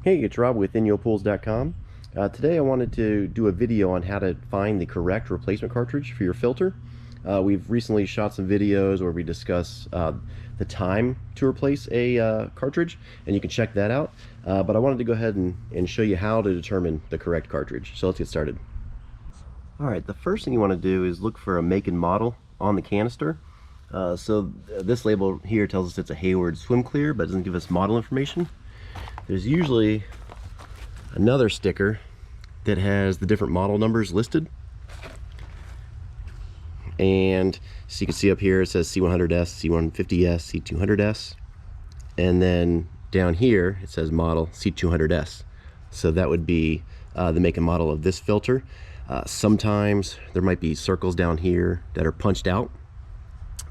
Hey, it's Rob with InyoPools.com. Today I wanted to do a video on how to find the correct replacement cartridge for your filter. We've recently shot some videos where we discuss the time to replace a cartridge, and you can check that out. But I wanted to go ahead and show you how to determine the correct cartridge. So let's get started. Alright, the first thing you want to do is look for a make and model on the canister. This label here tells us it's a Hayward Swim Clear, but it doesn't give us model information. There's usually another sticker that has the different model numbers listed. And so you can see up here it says C100S, C150S, C200S. And then down here it says model C200S. So that would be the make and model of this filter. Sometimes there might be circles down here that are punched out.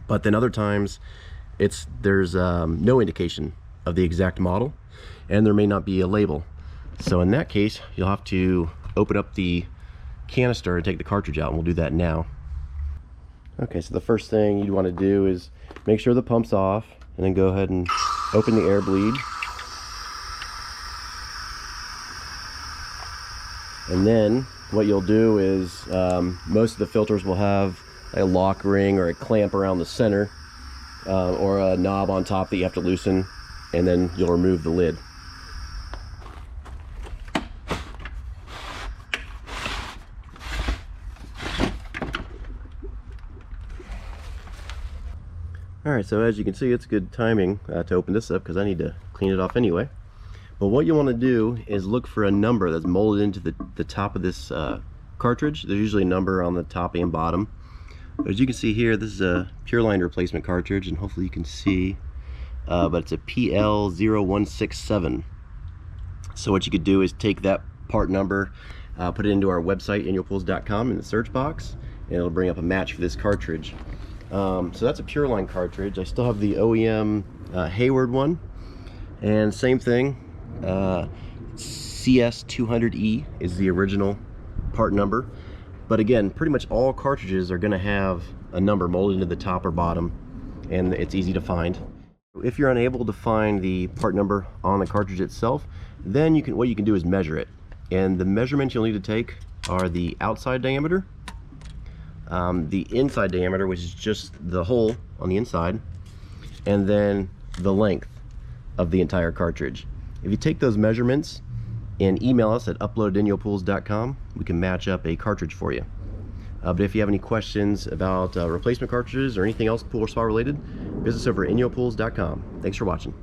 But then other times there's no indication of the exact model, and there may not be a label. So in that case, you'll have to open up the canister and take the cartridge out, and we'll do that now. Okay, so the first thing you'd want to do is make sure the pump's off, and then go ahead and open the air bleed. And then what you'll do is most of the filters will have a lock ring or a clamp around the center, or a knob on top that you have to loosen, and then you'll remove the lid. Alright, so as you can see, it's good timing to open this up because I need to clean it off anyway. But what you want to do is look for a number that's molded into the top of this cartridge. There's usually a number on the top and bottom. But as you can see here, this is a Pure Line replacement cartridge, and hopefully you can see, but it's a PL0167. So what you could do is take that part number, put it into our website, InyoPools.com, in the search box, and it'll bring up a match for this cartridge. So that's a Pure Line cartridge. I still have the OEM Hayward one, and same thing, CS200E is the original part number. But again, pretty much all cartridges are going to have a number molded into the top or bottom, and it's easy to find. If you're unable to find the part number on the cartridge itself, then what you can do is measure it. And the measurements you'll need to take are the outside diameter, the inside diameter, which is just the hole on the inside, and then the length of the entire cartridge. If you take those measurements and email us at upload@InyoPools.com, we can match up a cartridge for you. But if you have any questions about replacement cartridges or anything else pool or spa related, visit us over at InyoPools.com. Thanks for watching.